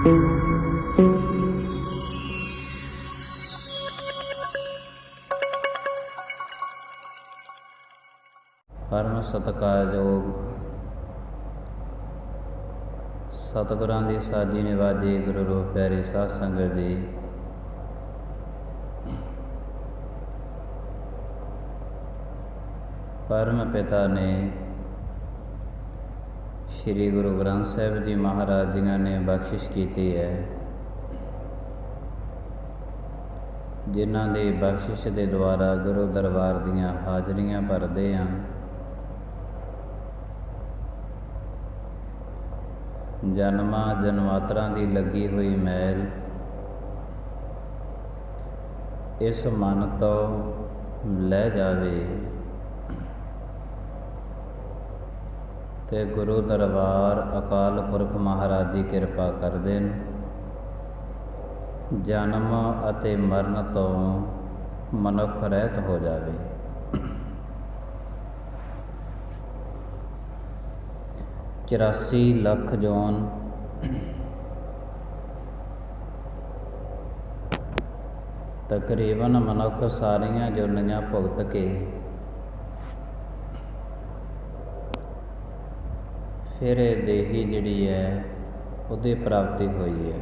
परम सत्कारयोग सतगुरां दी साजी निवाजी गुरु रूप प्यारी साध संगत जी। परम पिता ने श्री गुरु ग्रंथ साहिब जी महाराज जिन्हां ने बख्शिश की है, जिन्हां दी बख्शिश के द्वारा गुरु दरबार दीयां हाजरियां भरदे हां। जन्मां जन्मांतरां दी लगी हुई मैल इस मन तो लै जावे ते गुरु दरबार अकाल पुरख महाराज जी कृपा कर देन। जन्म अते मरण तो मनुख रहत हो जावे। 84 लख जोन तकरीबन मनुख सारियां जोनियां भुगत के फिर देही जिहड़ी है उहदी प्राप्ति हुई है।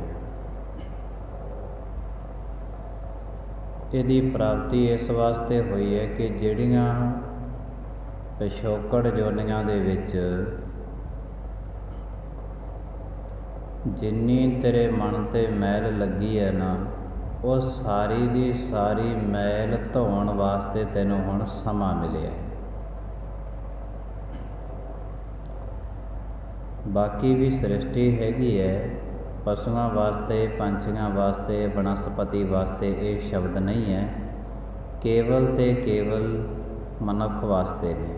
इहदी प्राप्ति इस वास्ते हुई है कि जिहड़ियां पिछोकड़ जोनियां दे विच जिन्नी तेरे मन ते मैल लगी है ना, वो सारी दी सारी मैल धोण वास्ते तैनूं हुण समां मिलिया। बाकी भी सृष्टि हैगी है, पशुओं वास्ते, पंछियों वास्ते, वनस्पति वास्ते ये शब्द नहीं है, केवल ते केवल मनुख वास्ते ने।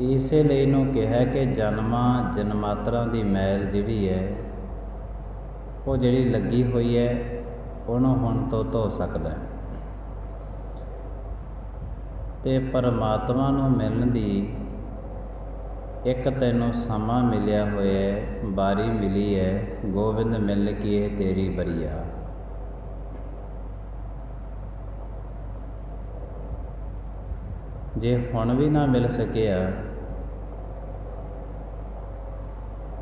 इसे लिए इनू कहा कि जन्मां जन्मांतरां दी मैल जिहड़ी है वो जिहड़ी लगी हुई है उहनूं हुण तो धो सकदा है। ते परमात्मा नूं मिलण दी एक तैनूं समां मिलिया होया है, बारी मिली है। गोबिंद मिल की है तेरी बरिया। जे हुण भी ना मिल सकिया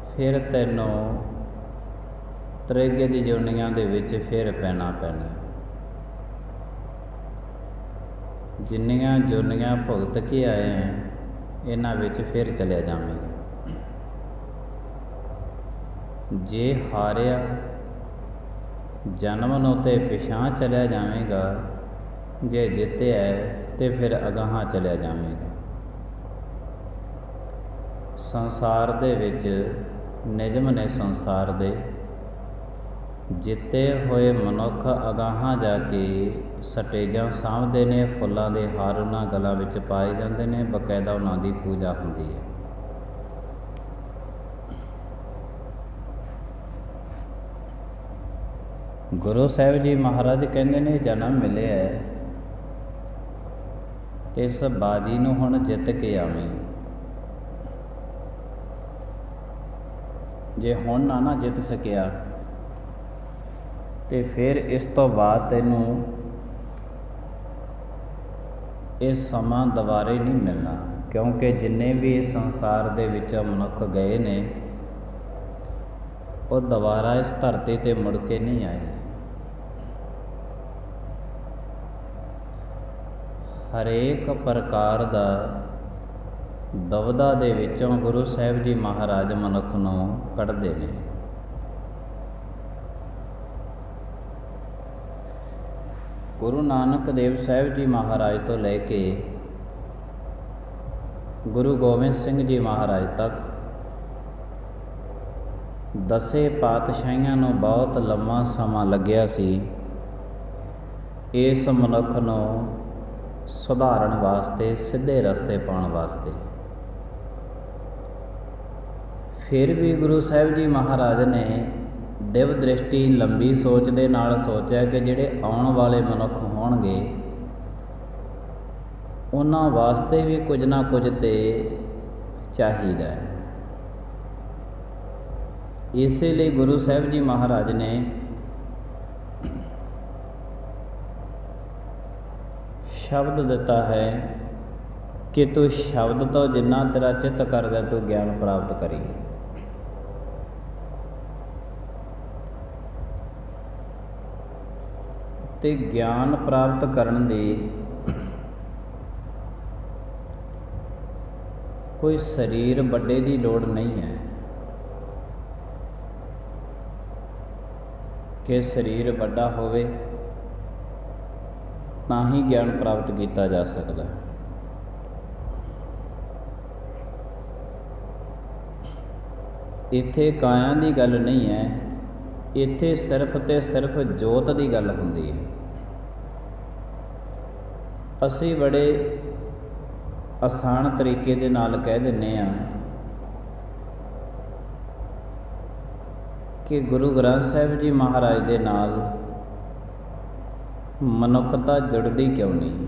फिर तैनूं त्रेगे दी जोनियां दे विच फिर पैना पैना। जिन्नियां जोनियां भुगत के आए हैं इन्हां विच फिर चलिया जावेगा। जे हारिया जन्म नूं ते पिछां चलिया जावेगा, जे जित्तिया है ते फिर अगाहां चलिया जावेगा। संसार दे विच निजम ने संसार दे जिते होए मनुख अगाहां जाके सटेजां सामभदे ने, फुल्लां दे हार उन्हां गलां विच पाए जांदे ने, बकायदा उन्हां दी पूजा हुंदी है। गुरु साहिब जी महाराज कहंदे ने जन्म मिलिया है ते इस बाजी नूं हुण जित के आवीं। जे हुण ना जित सकिया ते फिर इस तो बाद तैनूं ये समा दोबारे नहीं मिलना, क्योंकि जिन्ने भी इस संसार दे विच मनुख गए ने वो दोबारा इस धरती ते मुड़ के नहीं आए। हरेक प्रकार दा दुविधा दे विचों गुरु साहिब जी महाराज मनुख नूं कढ़दे ने। गुरु नानक देव साहिब जी महाराज तो लैके गुरु गोबिंद सिंह जी महाराज तक दसे पातशाहियां नूं बहुत लम्मा समा लग्या सी इस मनुख नूं सुधारन वास्ते, सीधे रस्ते पाउण वास्ते। फिर भी गुरु साहिब जी महाराज ने दिव दृष्टि लंबी सोच दे नाल सोचा कि जिहड़े आउण वाले मनुख होणगे उन्हां वास्ते भी कुछ ना कुछ ते ਚਾਹੀਦਾ ਹੈ। ਇਸੇ ਲਈ ਗੁਰੂ ਸਾਹਿਬ ਜੀ ਮਹਾਰਾਜ ਨੇ ਸ਼ਬਦ ਦਿੱਤਾ ਹੈ ਕਿ ਤੂੰ ਸ਼ਬਦ ਤੋਂ ਜਿੰਨਾ ਤੇਰਾ ਚਿੱਤ ਕਰਦਾ ਤੂੰ ਗਿਆਨ ਪ੍ਰਾਪਤ ਕਰੀ। ਤੇ ਗਿਆਨ ਪ੍ਰਾਪਤ ਕਰਨ ਦੀ ਕੋਈ ਸਰੀਰ ਵੱਡੇ ਦੀ ਲੋੜ ਨਹੀਂ ਹੈ ਕਿ ਸਰੀਰ ਵੱਡਾ ਹੋਵੇ ਤਾਂ ਹੀ ਗਿਆਨ ਪ੍ਰਾਪਤ ਕੀਤਾ ਜਾ ਸਕਦਾ। ਇੱਥੇ ਕਾਇਆ ਦੀ ਗੱਲ ਨਹੀਂ ਹੈ, ਇੱਥੇ ਸਿਰਫ ਤੇ ਸਿਰਫ ਜੋਤ ਦੀ ਗੱਲ ਹੁੰਦੀ ਹੈ। ਅਸੀਂ ਬੜੇ ਆਸਾਨ ਤਰੀਕੇ ਦੇ ਨਾਲ ਕਹਿ ਦਿੰਦੇ ਹਾਂ ਕਿ ਗੁਰੂ ਗ੍ਰੰਥ ਸਾਹਿਬ ਜੀ ਮਹਾਰਾਜ ਦੇ ਨਾਲ ਮਨੁੱਖਤਾ ਜੁੜਦੀ ਕਿਉਂ ਨਹੀਂ।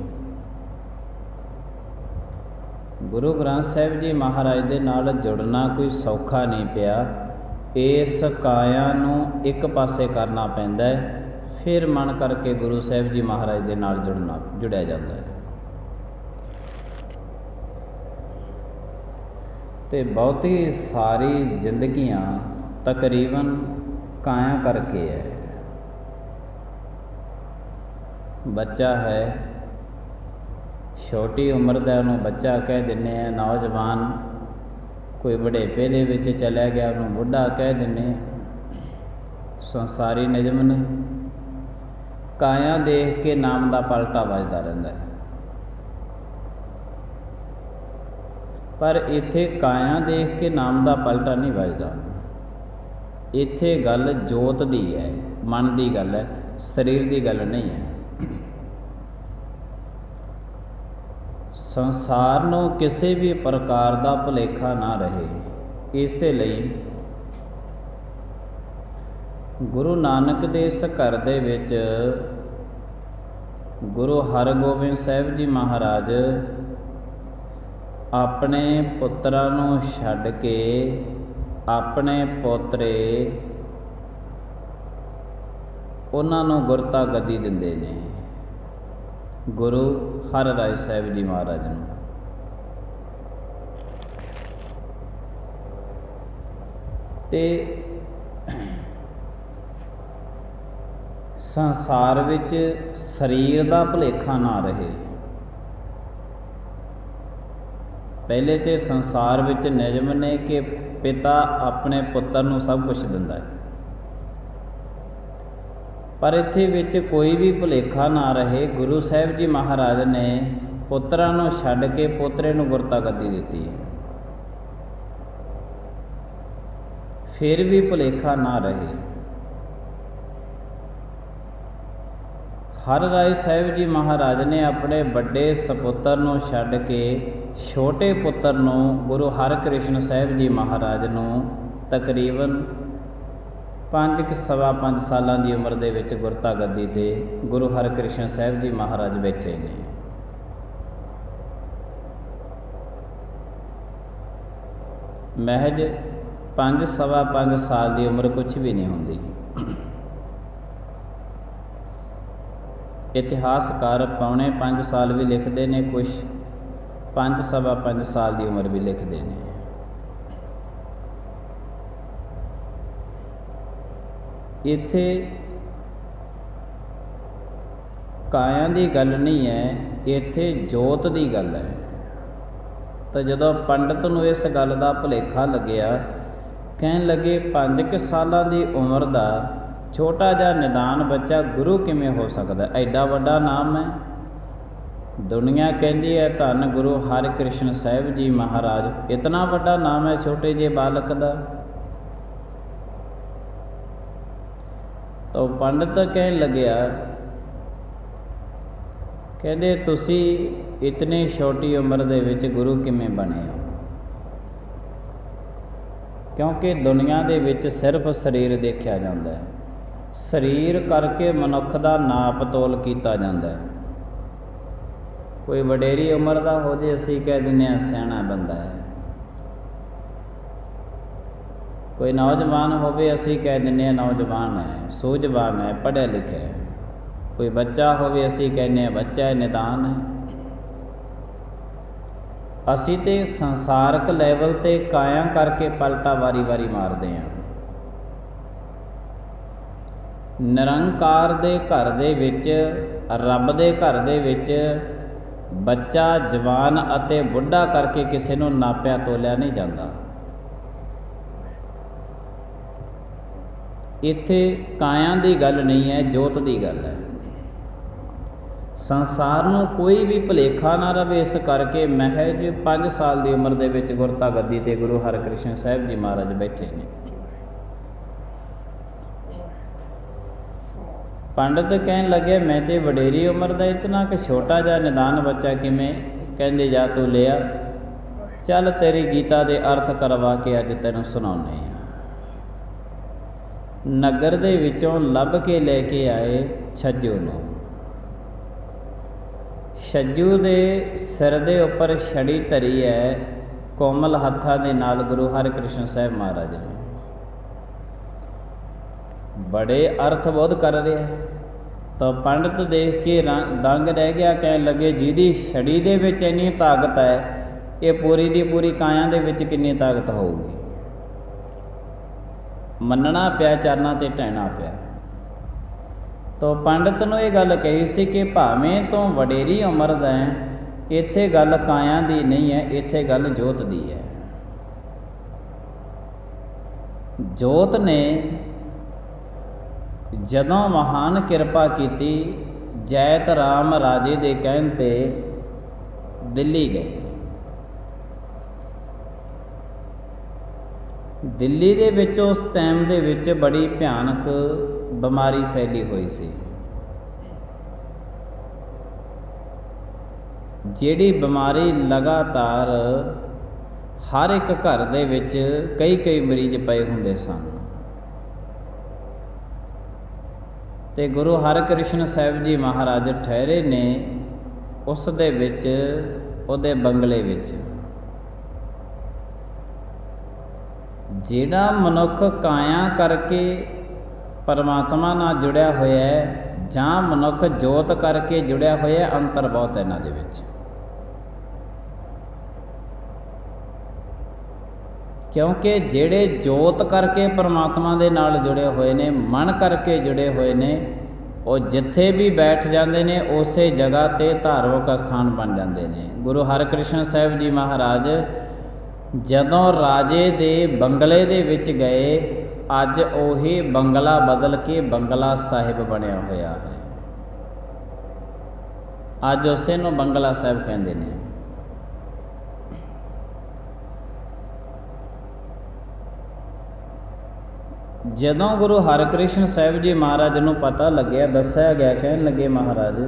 ਗੁਰੂ ਗ੍ਰੰਥ ਸਾਹਿਬ ਜੀ ਮਹਾਰਾਜ ਦੇ ਨਾਲ ਜੁੜਨਾ ਕੋਈ ਸੌਖਾ ਨਹੀਂ ਪਿਆ। ਇਸ ਕਾਇਆ ਨੂੰ ਇੱਕ ਪਾਸੇ ਕਰਨਾ ਪੈਂਦਾ ਹੈ, ਫਿਰ ਮਨ ਕਰਕੇ ਗੁਰੂ ਸਾਹਿਬ ਜੀ ਮਹਾਰਾਜ ਦੇ ਨਾਲ ਜੁੜਿਆ ਜਾਂਦਾ ਹੈ। ਤੇ ਬਹੁਤੀ ਸਾਰੀ ਜ਼ਿੰਦਗੀਆਂ ਤਕਰੀਬਨ ਕਾਇਆ ਕਰਕੇ ਹੈ। ਬੱਚਾ ਹੈ, ਛੋਟੀ ਉਮਰ ਦਾ ਉਹਨੂੰ ਬੱਚਾ ਕਹਿ ਦਿੰਦੇ ਆ, ਨੌਜਵਾਨ ਕੋਈ ਬੁਢੇਪੇ ਦੇ ਵਿੱਚ ਚਲਿਆ ਗਿਆ ਉਹਨੂੰ ਬੁੱਢਾ ਕਹਿ ਦਿੰਦੇ ਆ। ਸੰਸਾਰੀ ਨਿਯਮ ਨੇ, ਕਾਇਆ ਦੇਖ ਕੇ ਨਾਮ ਦਾ ਪਲਟਾ ਵੱਜਦਾ ਰਹਿੰਦਾ ਹੈ। ਪਰ ਇੱਥੇ ਕਾਇਆ ਦੇਖ ਕੇ ਨਾਮ ਦਾ ਪਲਟਾ ਨਹੀਂ ਵੱਜਦਾ। ਇੱਥੇ ਗੱਲ ਜੋਤ ਦੀ ਹੈ, ਮਨ ਦੀ ਗੱਲ ਹੈ, ਸਰੀਰ ਦੀ ਗੱਲ ਨਹੀਂ ਹੈ। ਸੰਸਾਰ ਨੂੰ ਕਿਸੇ ਵੀ ਪ੍ਰਕਾਰ ਦਾ ਭੁਲੇਖਾ ਨਾ ਰਹੇ, ਇਸੇ ਲਈ ਗੁਰੂ ਨਾਨਕ ਦੇ ਇਸ ਘਰ ਦੇ ਵਿੱਚ ਗੁਰੂ ਹਰਗੋਬਿੰਦ ਸਾਹਿਬ ਜੀ ਮਹਾਰਾਜ ਆਪਣੇ ਪੁੱਤਰਾਂ ਨੂੰ ਛੱਡ ਕੇ ਆਪਣੇ ਪੋਤਰੇ ਉਹਨਾਂ ਨੂੰ ਗੁਰਤਾ ਗੱਦੀ ਦਿੰਦੇ ਨੇ, ਗੁਰੂ ਹਰਿਰਾਏ ਸਾਹਿਬ ਜੀ ਮਹਾਰਾਜ ਨੂੰ। ਤੇ ਸੰਸਾਰ ਵਿੱਚ ਸਰੀਰ ਦਾ ਭੁਲੇਖਾ ਨਾ ਰਹੇ। ਪਹਿਲੇ ਤੇ ਸੰਸਾਰ ਵਿੱਚ ਨਿਯਮ ਨੇ ਕਿ ਪਿਤਾ ਆਪਣੇ ਪੁੱਤਰ ਨੂੰ ਸਭ ਕੁਝ ਦਿੰਦਾ ਹੈ, ਪਰ ਇੱਥੇ ਵਿੱਚ ਕੋਈ ਵੀ ਭੁਲੇਖਾ ਨਾ ਰਹੇ। ਗੁਰੂ ਸਾਹਿਬ ਜੀ ਮਹਾਰਾਜ ਨੇ ਪੁੱਤਰਾਂ ਨੂੰ ਛੱਡ ਕੇ ਪੋਤਰੇ ਨੂੰ ਗੁਰਤਾ ਗੱਦੀ ਦਿੱਤੀ ਹੈ, ਫਿਰ ਵੀ ਭੁਲੇਖਾ ਨਾ ਰਹੇ। ਹਰਿਰਾਏ ਸਾਹਿਬ ਜੀ ਮਹਾਰਾਜ ਨੇ ਆਪਣੇ ਵੱਡੇ ਸਪੁੱਤਰ ਨੂੰ ਛੱਡ ਕੇ ਛੋਟੇ ਪੁੱਤਰ ਨੂੰ ਗੁਰੂ ਹਰਿਕ੍ਰਿਸ਼ਨ ਸਾਹਿਬ ਜੀ ਮਹਾਰਾਜ ਨੂੰ ਤਕਰੀਬਨ 5 5 ਸਾਲਾਂ ਦੀ ਉਮਰ ਦੇ ਵਿੱਚ ਗੁਰਤਾ ਗੱਦੀ 'ਤੇ ਗੁਰੂ ਹਰਿਕ੍ਰਿਸ਼ਨ ਸਾਹਿਬ ਜੀ ਮਹਾਰਾਜ ਬੈਠੇ ਨੇ। ਮਹਿਜ 5 5 ਸਾਲ ਦੀ ਉਮਰ ਕੁਛ ਵੀ ਨਹੀਂ ਹੁੰਦੀ। ਇਤਿਹਾਸਕਾਰ ਪੌਣੇ 5 ਸਾਲ ਵੀ ਲਿਖਦੇ ਨੇ, ਕੁਛ 5 5 ਸਾਲ ਦੀ ਉਮਰ ਵੀ ਲਿਖਦੇ ਨੇ। ਇੱਥੇ ਕਾਇਆ ਦੀ ਗੱਲ ਨਹੀਂ ਹੈ, ਇੱਥੇ ਜੋਤ ਦੀ ਗੱਲ ਹੈ। ਤਾਂ ਜਦੋਂ ਪੰਡਤ ਨੂੰ ਇਸ ਗੱਲ ਦਾ ਭੁਲੇਖਾ ਲੱਗਿਆ, ਕਹਿਣ ਲੱਗੇ 5 ਸਾਲਾਂ ਦੀ ਉਮਰ ਦਾ ਛੋਟਾ ਜਿਹਾ ਨਿਦਾਨ ਬੱਚਾ ਗੁਰੂ ਕਿਵੇਂ ਹੋ ਸਕਦਾ? ਐਡਾ ਵੱਡਾ ਨਾਮ ਹੈ। ਦੁਨੀਆ ਕਹਿੰਦੀ ਹੈ ਧੰਨ ਗੁਰੂ ਹਰਿਕ੍ਰਿਸ਼ਨ ਸਾਹਿਬ ਜੀ ਮਹਾਰਾਜ, ਇਤਨਾ ਵੱਡਾ ਨਾਮ ਹੈ ਛੋਟੇ ਜਿਹੇ ਬਾਲਕ ਦਾ। ਤਾਂ ਪੰਡਤ ਕਹਿਣ ਲੱਗਿਆ, ਕਹਿੰਦੇ ਤੁਸੀਂ ਇਤਨੀ ਛੋਟੀ ਉਮਰ ਦੇ ਵਿੱਚ ਗੁਰੂ ਕਿਵੇਂ ਬਣੇ ਹੋ? ਕਿਉਂਕਿ ਦੁਨੀਆ ਦੇ ਵਿੱਚ ਸਿਰਫ ਸਰੀਰ ਦੇਖਿਆ ਜਾਂਦਾ ਹੈ, ਸਰੀਰ ਕਰਕੇ ਮਨੁੱਖ ਦਾ ਨਾਪ ਤੋਲ ਕੀਤਾ ਜਾਂਦਾ ਹੈ। ਕੋਈ ਵਡੇਰੀ ਉਮਰ ਦਾ ਹੋ ਜੇ ਅਸੀਂ ਕਹਿ ਦਿੰਦੇ ਹਾਂ ਸਿਆਣਾ ਬੰਦਾ ਹੈ, कोई नौजवान होवे असी कह दिंदे नौजवान है, सूझवान है, पढ़िया लिखिया है। कोई बच्चा होवे असी कहने बच्चा है, निदान है। असी तो संसारक लैवल ते काया करके पलटा वारी वारी मारते हैं। निरंकार दे घर दे विच, रब दे घर दे विच बच्चा जवान अते बुढ़ा करके किसी नूं नापिया तोलिया नहीं जाता। इत्थे काया की गल नहीं है, जोत की गल है। संसार नूं कोई भी भुलेखा ना रवे, इस करके महज 5 साल की उम्र दे विच गुरता गद्दी ते गुरु हरकृष्ण साहिब जी महाराज बैठे ने। पंडित कहन लगे मैं तो वडेरी उम्र का इतना कि छोटा जा निदान बच्चा किमें, कहंदे जा तू लिया, चल तेरी गीता के अर्थ करवा के अज तैनूं सुणाउने आ। नगर दे विचों लभ के लेके आए छज्जू नूं। छज्जू दे सिर दे उपर छड़ी धरी है, कोमल हत्थां दे नाल गुरु हरकृष्ण साहिब महाराज ने बड़े अर्थबोध कर रहे हैं। तो पंडित देख के दंग रह गया, कहन लगे जिहदी छड़ी दे विच इन्नी ताकत है, ये पूरी दी पूरी काया दे विच कितनी ताकत होगी। मनना पिया, चरना ते टहना पिया। तो पंडित नूं ये गल कही सी कि भावें तो वडेरी उम्र दा है, इत्थे गल काया दी नहीं है, इत्थे गल जोत दी है। जोत ने जदों महान किरपा की, जैत राम राजे दे कहण ते दिल्ली गए। दिल्ली दे विच उस टाइम दे विच बड़ी भयानक बीमारी फैली हुई सी, जिहड़ी बीमारी लगातार हर एक घर दे विच कई कई मरीज पए हुंदे सन। ते गुरु हरकृष्ण साहिब जी महाराज ठहरे ने उस दे विच, उहदे बंगले विच। जिहड़ा मनुख काया करके परमात्मा नाल जुड़िया होया है, जां मनुख जोत करके जुड़िया होया, अंतर बहुत इन्हां दे विच। क्योंकि जिहड़े जोत करके परमात्मा दे नाल जुड़े हुए ने, मन करके जुड़े हुए ने, वो जिथे भी बैठ जाते ने उस जगह ते धार्मिक स्थान बन जाते ने। गुरु हरकृष्ण साहिब जी महाराज जदों राजे दे बंगले दे विच गए, अज उही बंगला बदल के बंगला साहिब बनिया होया है। अज उसे नूं बंगला साहिब कहंदे ने। जदों गुरु हरकृष्ण साहिब जी महाराज नूं पता लग्या, दस्या गया, कहन लगे महाराज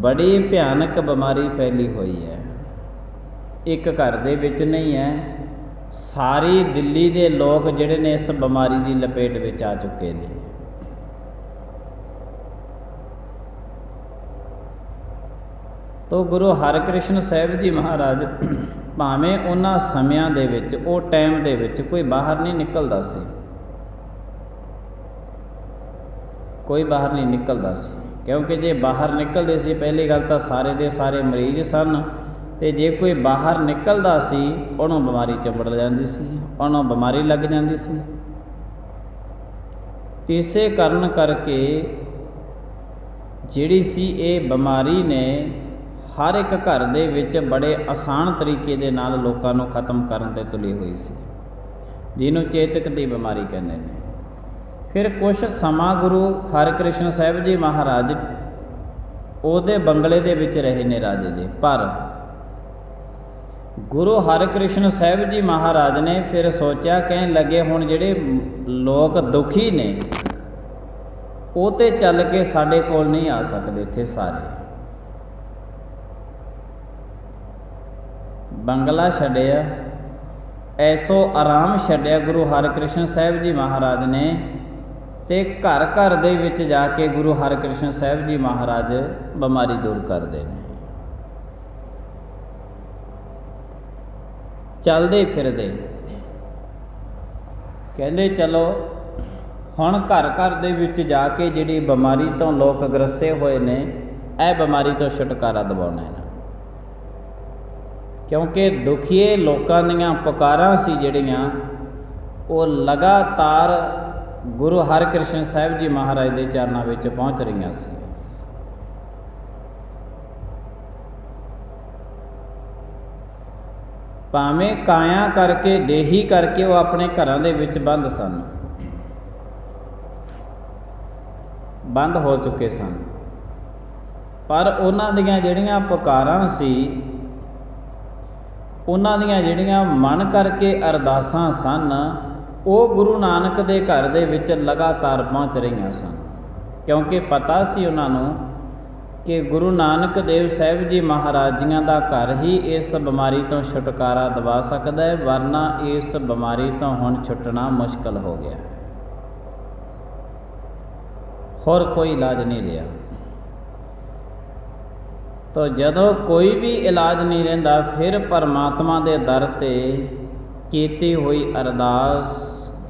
बड़ी भयानक बीमारी फैली हुई है, एक घर दे विच नहीं है, सारी दिल्ली दे लोग जिहड़े ने इस बीमारी की लपेट विच आ चुके ने। तो गुरु हरकृष्ण साहिब जी महाराज भावें उन्हां समियां दे विच, वो टाइम दे विच कोई बाहर नहीं निकलदा सी, कोई बाहर नहीं निकलदा सी। क्योंकि जे बाहर निकलदे सी, पहली गल तां सारे दे सारे मरीज सन, ते जे कोई बाहर निकलदा सी उहनूं बीमारी चिंबड़ जांदी सी, उहनूं बीमारी लग जांदी सी। इसे कारण करके जिहड़ी सी ये बीमारी ने हर एक घर दे विच बड़े आसान तरीके दे नाल लोकां नूं खत्म करन ते तुली हुई सी, जिहनूं चेतक दी बीमारी कहंदे ने। फिर कुछ समा गुरु हरकृष्ण साहिब जी महाराज उहदे बंगले दे विच रहे ने राजे दे। पर गुरु हरकृष्ण साहिब जी महाराज ने फिर सोचा, कहन लगे हुण जिहड़े लोग दुखी ने वो ते चल के साडे कोल नहीं आ सकदे, इत्थे सारे बंगला छड्डिया, ऐसो आराम छड्डिया गुरु हरकृष्ण साहिब जी महाराज ने, ते घर घर दे विच जाके गुरु हरकृष्ण साहिब जी महाराज बीमारी दूर करते हैं। चलते फिरते ਕਹਿੰਦੇ ਚਲੋ ਹੁਣ ਘਰ ਘਰ ਦੇ ਵਿੱਚ ਜਾ ਕੇ ਜਿਹੜੀ ਬਿਮਾਰੀ ਤੋਂ ਲੋਕ ਗ੍ਰਸੇ ਹੋਏ ਨੇ, ਇਹ ਬਿਮਾਰੀ ਤੋਂ ਛੁਟਕਾਰਾ ਦਿਵਾਉਣਾ ਹੈ। ਕਿਉਂਕਿ ਦੁਖੀਏ ਲੋਕਾਂ ਦੀਆਂ ਪੁਕਾਰਾਂ ਸੀ ਜਿਹੜੀਆਂ ਉਹ ਲਗਾਤਾਰ ਗੁਰੂ ਹਰਿਕ੍ਰਿਸ਼ਨ ਸਾਹਿਬ ਜੀ ਮਹਾਰਾਜ ਦੇ ਚਰਨਾਂ ਵਿੱਚ ਪਹੁੰਚ ਰਹੀਆਂ ਸੀ। ਭਾਵੇਂ ਕਾਇਆ ਕਰਕੇ, ਦੇਹੀ ਕਰਕੇ ਉਹ ਆਪਣੇ ਘਰਾਂ ਦੇ ਵਿੱਚ ਬੰਦ ਸਨ, ਬੰਦ ਹੋ ਚੁੱਕੇ ਸਨ, ਪਰ ਉਹਨਾਂ ਦੀਆਂ ਜਿਹੜੀਆਂ ਪੁਕਾਰਾਂ ਸੀ, ਉਹਨਾਂ ਦੀਆਂ ਜਿਹੜੀਆਂ ਮਨ ਕਰਕੇ ਅਰਦਾਸਾਂ ਸਨ, ਉਹ ਗੁਰੂ ਨਾਨਕ ਦੇ ਘਰ ਦੇ ਵਿੱਚ ਲਗਾਤਾਰ ਪਹੁੰਚ ਰਹੀਆਂ ਸਨ। ਕਿਉਂਕਿ ਪਤਾ ਸੀ ਉਹਨਾਂ ਨੂੰ ਕਿ ਗੁਰੂ ਨਾਨਕ ਦੇਵ ਸਾਹਿਬ ਜੀ ਮਹਾਰਾਜ ਜੀਆਂ ਦਾ ਘਰ ਹੀ ਇਸ ਬਿਮਾਰੀ ਤੋਂ ਛੁਟਕਾਰਾ ਦਿਵਾ ਸਕਦਾ ਹੈ, ਵਰਨਾ ਇਸ ਬਿਮਾਰੀ ਤੋਂ ਹੁਣ ਛੁੱਟਣਾ ਮੁਸ਼ਕਲ ਹੋ ਗਿਆ, ਹੋਰ ਕੋਈ ਇਲਾਜ ਨਹੀਂ ਰਿਹਾ। ਤਾਂ ਜਦੋਂ ਕੋਈ ਵੀ ਇਲਾਜ ਨਹੀਂ ਰਹਿੰਦਾ, ਫਿਰ ਪਰਮਾਤਮਾ ਦੇ ਦਰ 'ਤੇ ਕੀਤੀ ਹੋਈ ਅਰਦਾਸ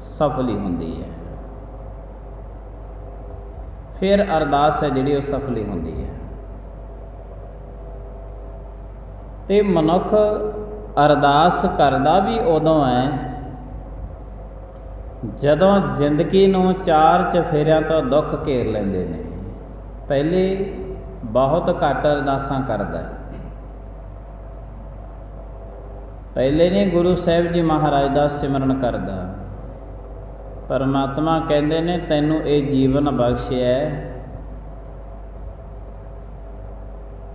ਸਫਲ ਹੀ ਹੁੰਦੀ ਹੈ। ਫਿਰ ਅਰਦਾਸ ਹੈ ਜਿਹੜੀ ਉਹ ਸਫਲ ਹੀ ਹੁੰਦੀ ਹੈ। ਤੇ ਮਨੁੱਖ ਅਰਦਾਸ ਕਰਦਾ ਵੀ ਉਦੋਂ ਹੈ ਜਦੋਂ ਜ਼ਿੰਦਗੀ ਨੂੰ ਚਾਰ ਚਫੇਰਿਆਂ ਤੋਂ ਦੁੱਖ ਘੇਰ ਲੈਂਦੇ ਨੇ। ਪਹਿਲੇ ਬਹੁਤ ਘੱਟ ਅਰਦਾਸਾਂ ਕਰਦਾ ਹੈ, ਪਹਿਲੇ ਨੇ ਗੁਰੂ ਸਾਹਿਬ ਜੀ ਮਹਾਰਾਜ ਦਾ ਸਿਮਰਨ ਕਰਦਾ। ਪਰਮਾਤਮਾ ਕਹਿੰਦੇ ਨੇ ਤੈਨੂੰ ਇਹ ਜੀਵਨ ਬਖਸ਼ਿਆ,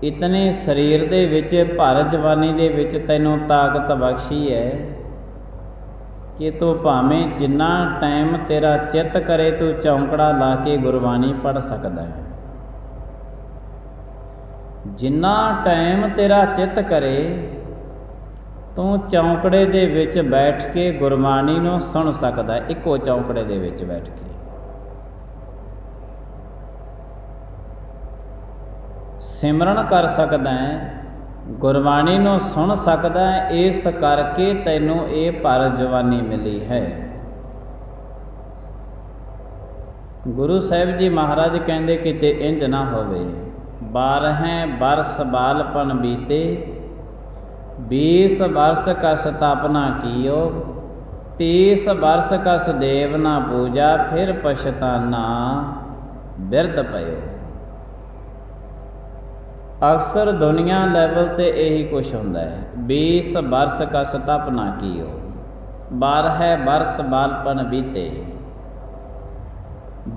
ਇਤਨੇ ਸਰੀਰ ਦੇ ਵਿੱਚ ਭਰ ਜਵਾਨੀ ਦੇ ਵਿੱਚ ਤੈਨੂੰ ਤਾਕਤ ਬਖਸ਼ੀ ਹੈ ਕਿ ਤੂੰ ਭਾਵੇਂ ਜਿੰਨਾ ਟਾਈਮ ਤੇਰਾ ਚਿੱਤ ਕਰੇ ਤੂੰ ਚੌਂਕੜਾ ਲਾ ਕੇ ਗੁਰਬਾਣੀ ਪੜ੍ਹ ਸਕਦਾ ਹੈ। ਜਿੰਨਾ ਟਾਈਮ ਤੇਰਾ ਚਿੱਤ ਕਰੇ ਤੂੰ ਚੌਂਕੜੇ ਦੇ ਵਿੱਚ ਬੈਠ ਕੇ ਗੁਰਬਾਣੀ ਨੂੰ ਸੁਣ ਸਕਦਾ ਹੈ, ਇੱਕੋ ਚੌਂਕੜੇ ਦੇ ਵਿੱਚ ਬੈਠ ਕੇ। ਸਿਮਰਨ ਕਰ ਸਕਦਾ ਹੈ, ਗੁਰਬਾਣੀ ਨੂੰ ਸੁਣ ਸਕਦਾ ਹੈ, ਇਸ ਕਰਕੇ ਤੈਨੂੰ ਇਹ ਭਰ ਜਵਾਨੀ ਮਿਲੀ ਹੈ। ਗੁਰੂ ਸਾਹਿਬ ਜੀ ਮਹਾਰਾਜ ਕਹਿੰਦੇ ਕਿਤੇ ਇੰਜ ਨਾ ਹੋਵੇ, 12 ਬਰਸ ਬਾਲਪਨ ਬੀਤੇ, 20 ਬਰਸ ਕਸ ਤਪਨਾ ਕੀਓ, 30 ਬਰਸ ਕਸ ਦੇਵ ਨਾ ਪੂਜਾ, ਫਿਰ ਪਛਤਾਨਾ ਬਿਰਧ ਪਇਓ। ਅਕਸਰ ਦੁਨੀਆ ਲੈਵਲ 'ਤੇ ਇਹੀ ਕੁਛ ਹੁੰਦਾ ਹੈ। 20 ਬਰਸ ਕਸ ਤਪਨਾ ਕੀਓ, 12 ਬਰਸ ਬਾਲਪਨ ਬੀਤੇ।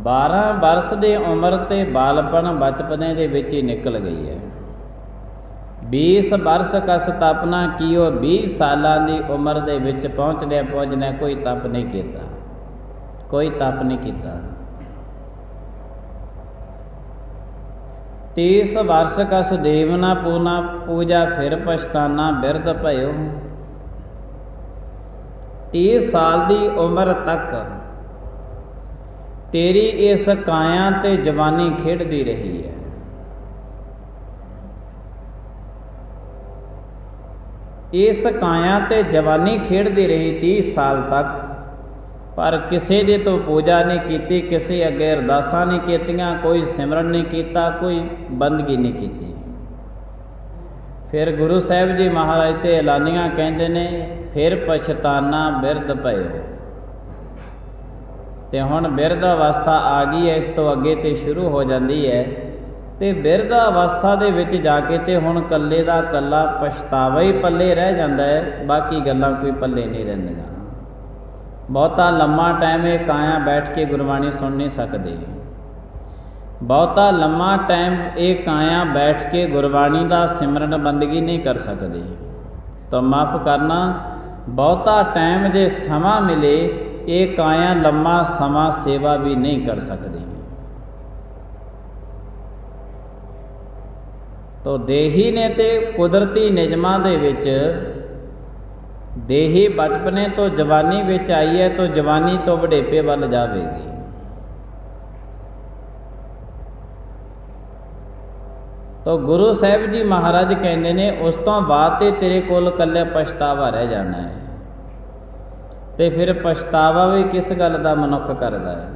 12 ਬਰਸ ਦੀ ਉਮਰ ਤੇ ਬਾਲਪਨ ਬਚਪਨੇ ਦੇ ਵਿੱਚ ਹੀ ਨਿਕਲ ਗਈ ਹੈ। 20 ਬਰਸ ਕਸ ਤਪਨਾ ਕੀਓ, 20 ਸਾਲਾਂ ਦੀ ਉਮਰ ਦੇ ਵਿੱਚ ਪਹੁੰਚਦਿਆਂ ਕੋਈ ਤਪ ਨਹੀਂ ਕੀਤਾ, ਕੋਈ ਤਪ ਨਹੀਂ ਕੀਤਾ। 30 ਬਰਸ ਕਸ ਦੇਵ ਨਾ ਪੂਜਾ, ਫਿਰ ਪਛਤਾਨਾ ਬਿਰਧ ਭਇਓ। 30 ਸਾਲ ਦੀ ਉਮਰ ਤੱਕ ਤੇਰੀ ਇਸ ਕਾਇਆ ਤੇ ਜਵਾਨੀ ਖੇਡਦੀ ਰਹੀ ਹੈ। ਇਸ ਕਾਇਆ ਤੇ ਜਵਾਨੀ ਖੇਡਦੀ ਰਹੀ 30 ਸਾਲ ਤੱਕ, ਪਰ ਕਿਸੇ ਦੀ ਤੋਂ ਪੂਜਾ ਨਹੀਂ ਕੀਤੀ, ਕਿਸੇ ਅੱਗੇ ਅਰਦਾਸਾਂ ਨਹੀਂ ਕੀਤੀਆਂ, ਕੋਈ ਸਿਮਰਨ ਨਹੀਂ ਕੀਤਾ, ਕੋਈ ਬੰਦਗੀ ਨਹੀਂ ਕੀਤੀ। ਫਿਰ ਗੁਰੂ ਸਾਹਿਬ ਜੀ ਮਹਾਰਾਜ ਤੇ ਐਲਾਨੀਆਂ ਕਹਿੰਦੇ ਨੇ, ਫਿਰ ਪਛਤਾਨਾ ਬਿਰਧ ਭਇਓ। ਤੇ ਹੁਣ ਬਿਰਧ ਅਵਸਥਾ ਆ ਗਈ ਹੈ, ਇਸ ਤੋਂ ਅੱਗੇ ਤੇ ਸ਼ੁਰੂ ਹੋ ਜਾਂਦੀ ਹੈ। ਤੇ ਬਿਰਧ ਅਵਸਥਾ ਦੇ ਵਿੱਚ ਜਾ ਕੇ ਤੇ ਹੁਣ ਕੱਲੇ ਦਾ ਕੱਲਾ ਪਛਤਾਵਾ ਹੀ ਪੱਲੇ ਰਹਿ ਜਾਂਦਾ ਹੈ, ਬਾਕੀ ਗੱਲਾਂ ਕੋਈ ਪੱਲੇ ਨਹੀਂ ਰਹਿੰਦੀਆਂ। ਬਹੁਤਾ ਲੰਮਾ ਟਾਈਮ ਇਹ ਕਾਇਆ ਬੈਠ ਕੇ ਗੁਰਬਾਣੀ ਸੁਣ ਨਹੀਂ ਸਕਦੀ, ਬਹੁਤਾ ਲੰਮਾ ਟਾਈਮ ਇਹ ਕਾਇਆ ਬੈਠ ਕੇ ਗੁਰਬਾਣੀ ਦਾ ਸਿਮਰਨ ਬੰਦਗੀ ਨਹੀਂ ਕਰ ਸਕਦੀ। ਤਾਂ ਮਾਫ ਕਰਨਾ, ਬਹੁਤਾ ਟਾਈਮ ਜੇ ਸਮਾਂ ਮਿਲੇ ਇਹ ਕਾਇਆ ਲੰਮਾ ਸਮਾਂ ਸੇਵਾ ਵੀ ਨਹੀਂ ਕਰ ਸਕਦੀ। ਤੋ ਦੇਹੀ ਨੇ ਤੇ ਕੁਦਰਤੀ ਨਿਯਮਾਂ ਦੇ ਵਿੱਚ ਦੇਹੀ ਬਚਪਨੇ ਤੋਂ ਜਵਾਨੀ ਵਿੱਚ ਆਈ ਹੈ, ਤਾਂ ਜਵਾਨੀ ਤੋਂ ਵਡੇਪੇ ਵੱਲ ਜਾਵੇਗੀ। ਤਾਂ ਗੁਰੂ ਸਾਹਿਬ ਜੀ ਮਹਾਰਾਜ ਕਹਿੰਦੇ ਨੇ ਉਸ ਤੋਂ ਬਾਅਦ ਤੇ ਤੇਰੇ ਕੋਲ ਇਕੱਲੇ ਪਛਤਾਵਾ ਰਹਿ ਜਾਣਾ ਹੈ। ਤੇ ਫਿਰ ਪਛਤਾਵਾ ਵੀ ਕਿਸ ਗੱਲ ਦਾ ਮਨੁੱਖ ਕਰਦਾ ਹੈ?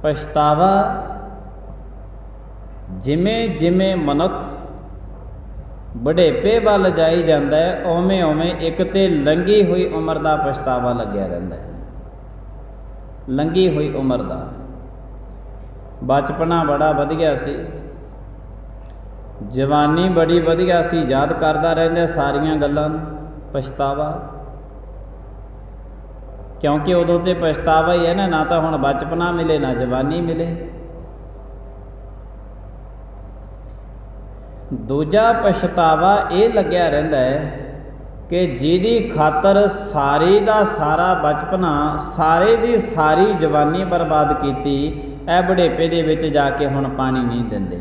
ਪਛਤਾਵਾ ਜਿਵੇਂ ਜਿਵੇਂ ਮਨੁੱਖ ਬੁਢੇਪੇ ਵੱਲ ਜਾਈ ਜਾਂਦਾ ਹੈ, ਉਵੇਂ ਉਵੇਂ ਇੱਕ ਤੇ ਲੰਘੀ ਹੋਈ ਉਮਰ ਦਾ ਪਛਤਾਵਾ ਲੱਗਿਆ ਰਹਿੰਦਾ ਹੈ। ਲੰਘੀ ਹੋਈ ਉਮਰ ਦਾ। ਬਚਪਨਾ ਬੜਾ ਵਧੀਆ ਸੀ, ਜਵਾਨੀ ਬੜੀ ਵਧੀਆ ਸੀ, ਯਾਦ ਕਰਦਾ ਰਹਿੰਦਾ ਸਾਰੀਆਂ ਗੱਲਾਂ ਨੂੰ। ਪਛਤਾਵਾ ਕਿਉਂਕਿ ਉਦੋਂ ਤੇ ਪਛਤਾਵਾ ਹੀ ਹੈ ਨਾ ਤਾਂ ਹੁਣ ਬਚਪਨਾ ਮਿਲੇ ਨਾ ਜਵਾਨੀ ਮਿਲੇ। ਦੂਜਾ ਪਛਤਾਵਾ ਇਹ ਲੱਗਿਆ ਰਹਿੰਦਾ ਹੈ ਕਿ ਜਿਹਦੀ ਖਾਤਰ ਸਾਰੀ ਦਾ ਸਾਰਾ ਬਚਪਨਾ, ਸਾਰੇ ਦੀ ਸਾਰੀ ਜਵਾਨੀ ਬਰਬਾਦ ਕੀਤੀ, ਇਹ ਬੁਢੇਪੇ ਦੇ ਵਿੱਚ ਜਾ ਕੇ ਹੁਣ ਪਾਣੀ ਨਹੀਂ ਦਿੰਦੇ।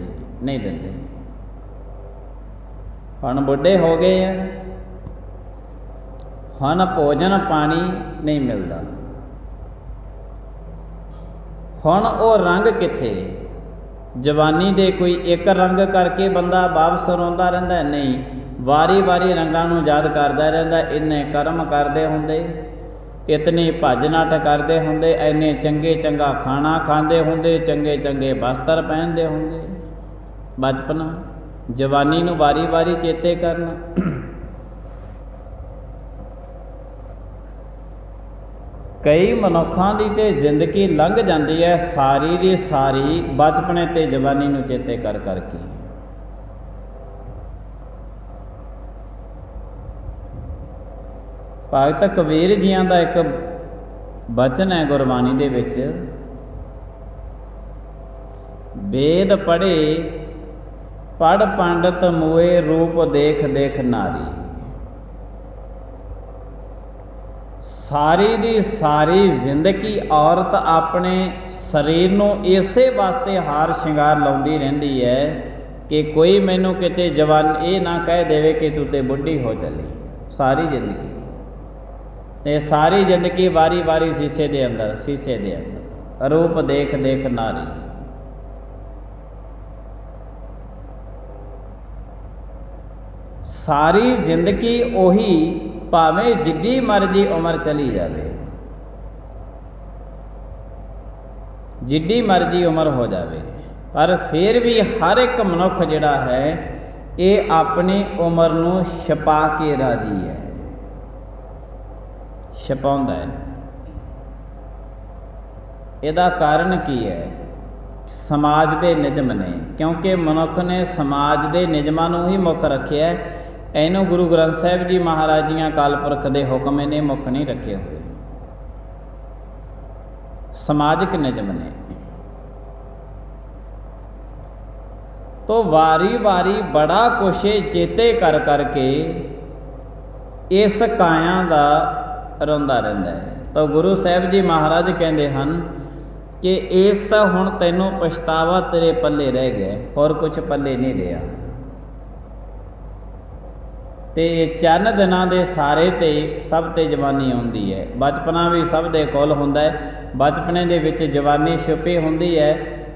ਹੁਣ ਬੁੱਢੇ ਹੋ ਗਏ ਆ, ਹੁਣ ਭੋਜਨ ਪਾਣੀ ਨਹੀਂ ਮਿਲਦਾ। ਹੁਣ ਉਹ ਰੰਗ ਕਿੱਥੇ? ਜਵਾਨੀ ਦੇ ਕੋਈ ਇੱਕ ਰੰਗ ਕਰਕੇ ਬੰਦਾ ਵਾਪਸ ਰੋਂਦਾ ਰਹਿੰਦਾ? ਨਹੀਂ, ਵਾਰੀ ਵਾਰੀ ਰੰਗਾਂ ਨੂੰ ਯਾਦ ਕਰਦਾ ਰਹਿੰਦਾ। ਇੰਨੇ ਕਰਮ ਕਰਦੇ ਹੁੰਦੇ, ਇਤਨੀ ਭੱਜ ਨੱਠ ਕਰਦੇ ਹੁੰਦੇ, ਇੰਨੇ ਚੰਗਾ ਖਾਣਾ ਖਾਂਦੇ ਹੁੰਦੇ, ਚੰਗੇ ਵਸਤਰ ਪਹਿਨਦੇ ਹੁੰਦੇ। ਬਚਪਨਾ, ਜਵਾਨੀ ਨੂੰ ਵਾਰੀ ਵਾਰੀ ਚੇਤੇ ਕਰਨਾ। ਕਈ ਮਨੁੱਖਾਂ ਦੀ ਤੇ ਜ਼ਿੰਦਗੀ ਲੰਘ ਜਾਂਦੀ ਹੈ ਸਾਰੀ ਦੀ ਸਾਰੀ ਬਚਪਨੇ ਤੇ ਜਵਾਨੀ ਨੂੰ ਚੇਤੇ ਕਰ ਕਰਕੇ। ਭਗਤ ਕਬੀਰ ਜੀਆਂ ਦਾ ਇੱਕ ਬਚਨ ਹੈ ਗੁਰਬਾਣੀ ਦੇ ਵਿੱਚ, ਵੇਦ ਪੜ੍ਹੇ ਪੜ੍ਹ ਪੰਡਤ ਮੋਏ, ਰੂਪ ਦੇਖ ਦੇਖ ਨਾਰੀ। ਸਾਰੀ ਦੀ ਸਾਰੀ ਜ਼ਿੰਦਗੀ ਔਰਤ ਆਪਣੇ ਸਰੀਰ ਨੂੰ ਇਸੇ ਵਾਸਤੇ ਹਾਰ ਸ਼ਿੰਗਾਰ ਲਾਉਂਦੀ ਰਹਿੰਦੀ ਹੈ ਕਿ ਕੋਈ ਮੈਨੂੰ ਕਿਤੇ ਜਵਾਨ ਇਹ ਨਾ ਕਹਿ ਦੇਵੇ ਕਿ ਤੂੰ ਤੇ ਬੁੱਢੀ ਹੋ ਚੱਲੀ। ਸਾਰੀ ਜ਼ਿੰਦਗੀ ਤੇ ਸਾਰੀ ਜ਼ਿੰਦਗੀ ਵਾਰੀ ਵਾਰੀ ਸ਼ੀਸ਼ੇ ਦੇ ਅੰਦਰ ਰੂਪ ਦੇਖ ਦੇਖ ਨਾਰੀ। ਸਾਰੀ ਜ਼ਿੰਦਗੀ ਉਹੀ, ਭਾਵੇਂ ਜਿੱਡੀ ਮਰਜ਼ੀ ਉਮਰ ਚਲੀ ਜਾਵੇ, ਜਿੱਡੀ ਮਰਜ਼ੀ ਉਮਰ ਹੋ ਜਾਵੇ, ਪਰ ਫਿਰ ਵੀ ਹਰ ਇੱਕ ਮਨੁੱਖ ਜਿਹੜਾ ਹੈ ਇਹ ਆਪਣੀ ਉਮਰ ਨੂੰ ਛਪਾ ਕੇ ਰਾਜੀ ਹੈ, ਛਪਾਉਂਦਾ ਹੈ। ਇਹਦਾ ਕਾਰਨ ਕੀ ਹੈ? ਸਮਾਜ ਦੇ ਨਿਯਮ ਨੇ, ਕਿਉਂਕਿ ਮਨੁੱਖ ਨੇ ਸਮਾਜ ਦੇ ਨਿਯਮਾਂ ਨੂੰ ਹੀ ਮੁੱਖ ਰੱਖਿਆ। ਇਹਨੂੰ ਗੁਰੂ ਗ੍ਰੰਥ ਸਾਹਿਬ ਜੀ ਮਹਾਰਾਜ ਜੀਆਂ ਅਕਾਲ ਪੁਰਖ ਦੇ ਹੁਕਮ ਇਹਨੇ ਮੁੱਖ ਨਹੀਂ ਰੱਖੇ ਹੋਏ, ਸਮਾਜਿਕ ਨਿਯਮ ਨੇ। ਤੋ ਵਾਰੀ ਵਾਰੀ ਬੜਾ ਕੁਛ ਚੇਤੇ ਕਰ ਕਰਕੇ ਇਸ ਕਾਇਆ ਦਾ ਰੋਂਦਾ ਰਹਿੰਦਾ ਹੈ। ਤਾਂ ਗੁਰੂ ਸਾਹਿਬ ਜੀ ਮਹਾਰਾਜ ਕਹਿੰਦੇ ਹਨ ਕਿ ਇਸ ਤਾਂ ਹੁਣ ਤੈਨੂੰ ਪਛਤਾਵਾ ਤੇਰੇ ਪੱਲੇ ਰਹਿ ਗਿਆ, ਹੋਰ ਕੁਛ ਪੱਲੇ ਨਹੀਂ ਰਿਹਾ। ਤੇ ਚੰਨ ਦਿਨਾਂ ਦੇ ਸਾਰੇ ਤੇ ਸਭ ਤੇ ਜਵਾਨੀ ਆਉਂਦੀ ਹੈ। ਬਚਪਨਾ ਵੀ ਸਭ ਦੇ ਕੋਲ ਹੁੰਦਾ ਹੈ, ਬਚਪਨੇ ਦੇ ਵਿੱਚ ਜਵਾਨੀ ਛੁਪੀ ਹੁੰਦੀ ਹੈ,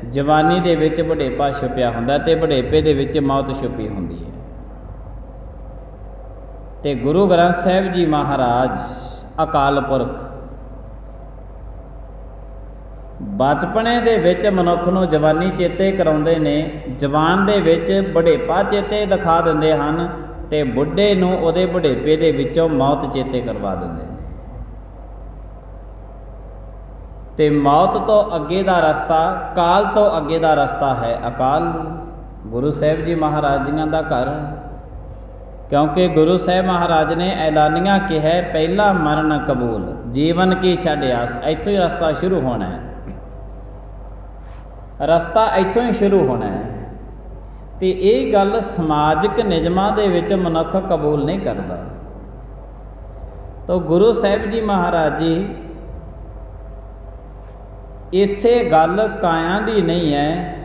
ਜਵਾਨੀ ਦੇ ਵਿੱਚ ਬੁਢੇਪਾ ਛੁਪਿਆ ਹੁੰਦਾ ਤੇ ਬੁਢੇਪੇ ਦੇ ਵਿੱਚ ਮੌਤ ਛੁਪੀ ਹੁੰਦੀ ਹੈ। ਤੇ ਗੁਰੂ ਗ੍ਰੰਥ ਸਾਹਿਬ ਜੀ ਮਹਾਰਾਜ ਅਕਾਲ ਪੁਰਖ ਬਚਪਨੇ ਦੇ ਵਿੱਚ ਮਨੁੱਖ ਨੂੰ ਜਵਾਨੀ ਚੇਤੇ ਕਰਾਉਂਦੇ ਨੇ, ਜਵਾਨ ਦੇ ਵਿੱਚ ਬੁਢੇਪਾ ਚੇਤੇ ਦਿਖਾ ਦਿੰਦੇ ਹਨ ਤੇ ਬੁੱਢੇ ਨੂੰ ਉਹਦੇ ਬੁਢੇਪੇ ਦੇ ਵਿੱਚੋਂ ਮੌਤ ਚੇਤੇ ਕਰਵਾ ਦਿੰਦੇ ਨੇ। ਤੇ ਮੌਤ ਤੋਂ ਅੱਗੇ ਦਾ ਰਸਤਾ, ਕਾਲ ਤੋਂ ਅੱਗੇ ਦਾ ਰਸਤਾ ਹੈ ਅਕਾਲ। ਗੁਰੂ ਸਾਹਿਬ ਜੀ ਮਹਾਰਾਜ ਜੀਆਂ ਦਾ ਘਰ, ਕਿਉਂਕਿ ਗੁਰੂ ਸਾਹਿਬ ਮਹਾਰਾਜ ਨੇ ਐਲਾਨੀਆਂ ਕਿਹਾ ਪਹਿਲਾ ਮਰਨ ਕਬੂਲ, ਜੀਵਨ ਕੀ ਛੱਡ ਆਸ। ਇੱਥੋਂ ਹੀ ਰਸਤਾ ਸ਼ੁਰੂ ਹੋਣਾ ਹੈ, ਰਸਤਾ ਇੱਥੋਂ ਹੀ ਸ਼ੁਰੂ ਹੋਣਾ ਹੈ। ਤੇ ਇਹ ਗੱਲ ਸਮਾਜਿਕ ਨਿਯਮਾਂ ਦੇ ਵਿੱਚ ਮਨੁੱਖ ਕਬੂਲ ਨਹੀਂ ਕਰਦਾ। ਤਾਂ ਗੁਰੂ ਸਾਹਿਬ ਜੀ ਮਹਾਰਾਜ ਜੀ ਇੱਥੇ ਗੱਲ ਕਾਇਆ ਦੀ ਨਹੀਂ ਹੈ,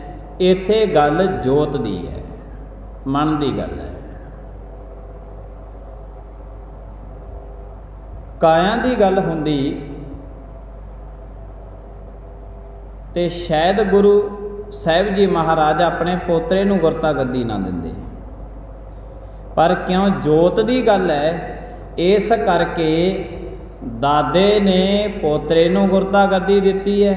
ਇੱਥੇ ਗੱਲ ਜੋਤ ਦੀ ਹੈ, ਮਨ ਦੀ ਗੱਲ ਹੈ। ਕਾਇਆ ਦੀ ਗੱਲ ਹੁੰਦੀ ਤੇ ਸ਼ਾਇਦ ਗੁਰੂ ਸਾਹਿਬ ਜੀ ਮਹਾਰਾਜ ਆਪਣੇ ਪੋਤਰੇ ਨੂੰ ਗੁਰਤਾ ਗੱਦੀ ਨਾ ਦਿੰਦੇ, ਪਰ ਕਿਉਂ ਜੋਤ ਦੀ ਗੱਲ ਹੈ इस करके दादे ने पोतरे नूं गुरता गद्दी दित्ती है।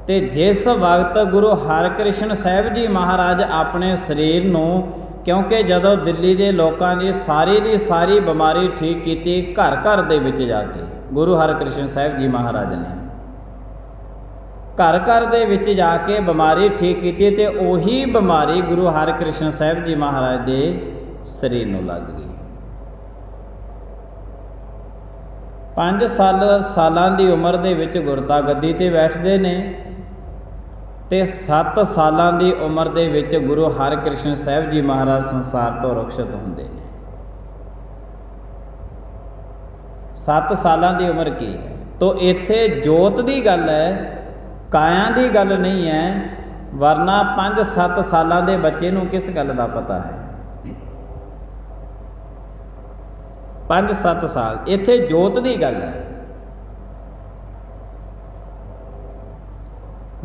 ते जिस वक्त गुरु हरकृष्ण साहिब जी महाराज अपने शरीर नूं, क्योंकि जदों दिल्ली के लोगों की सारी बीमारी ठीक की घर घर दे विच जाके गुरु हरकृष्ण साहिब जी महाराज ने घर घर दे विच जाके बीमारी ठीक की, ते उही बीमारी गुरु हरकृष्ण साहिब जी महाराज के शरीर नूं लग गई। 5 सालां दी उम्र दे विच गुरता गद्दी ते बैठदे ने, ते 7 सालां दी उम्र दे विच गुरु हरकृष्ण साहिब जी महाराज संसार तो रुखसत हुंदे ने। 7 सालां दी उम्र की है? तो इत्थे जोत दी गल है, काया दी गल नहीं है। वरना 5-7 सालां दे बच्चे नूं किस गल दा पता है? 5-7 साल, इत्थे जोत दी गल है।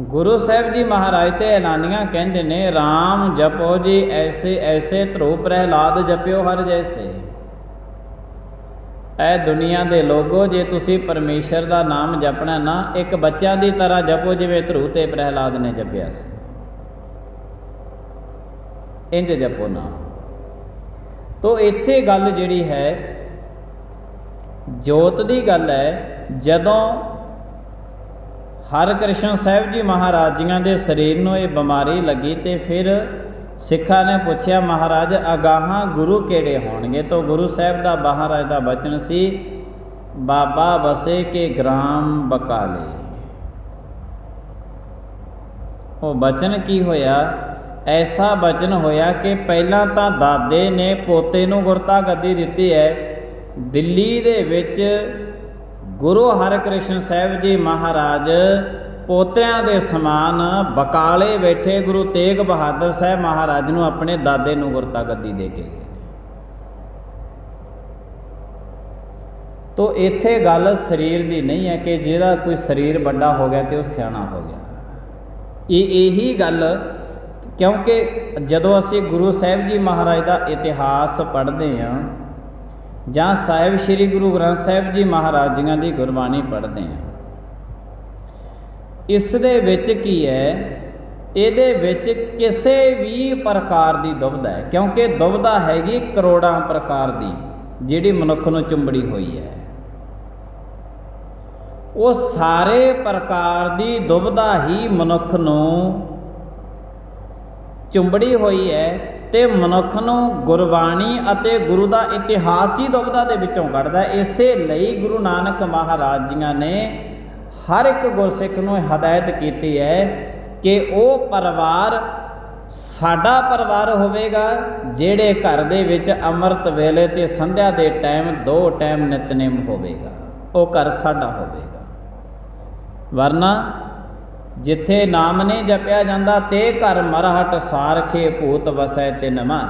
गुरु साहिब जी महाराज ते ऐलानियां कहंदे ने, राम जपो जी ऐसे ऐसे, ध्रुव प्रहलाद जपियो हर जैसे। ऐ दुनिया दे लोगो, जे तुसी परमेश्वर दा नाम जपना ना, एक बच्चों की तरह जपो जिवें ध्रुव ते प्रहलाद ने जपिया सी, इंज जपो ना। तो इत्थे गल जिहड़ी है जोत दी गल है। जदों हरकृष्ण साहिब जी महाराज जियां दे शरीर नूं ये बीमारी लगी, तो फिर सिखा ने पूछया महाराज अगाहां गुरु केड़े होणगे? तो गुरु साहिब दा महाराज दा बचन सी, बाबा बसे के ग्राम बकाले। वो बचन की होया? ऐसा बचन होया कि पहला तो दादे ने पोते नूं गुरता गद्दी दित्ती है। दिल्ली दे विच गुरु हरकृष्ण साहिब जी महाराज पोतरियां दे समान बकाले बैठे गुरु तेग बहादुर साहब महाराज नूं अपने दादे नूं गुरता गद्दी दे के गए। तो इत्थे गल शरीर दी नहीं है कि जिहदा कोई शरीर बड़ा हो गया तो वह सियाणा हो गया। यही गल, क्योंकि जदों असीं गुरु साहिब जी महाराज का इतिहास पढ़ते हैं जां साहिब श्री गुरु ग्रंथ साहिब जी महाराज जियां दी गुरबाणी पढ़ते हैं, इस दे विच की है, इहदे विच किसी भी प्रकार की दुविधा है, क्योंकि दुविधा हैगी करोड़ां प्रकार की जिहड़ी मनुख नूं चुंबड़ी हुई है। वो सारे प्रकार की दुविधा ही मनुख नूं चुंबड़ी हुई है, ते मनुख नूं गुरबाणी अते गुरु का इतिहास ही दुविधा दे विचों कढदा है। इसे लई गुरु नानक महाराज जियां ने हर एक गुरसिख नूं हदायत की है कि वह परिवार साडा परिवार होवेगा, जिहड़े घर दे विच अमृत वेले ते संध्या दे टाइम 2 टाइम नितनेम होवेगा, वह घर साडा होवेगा। वरना जिथे नाम नहीं जपिया जाता ते घर मरहट सारखे भूत वसै तिन मान।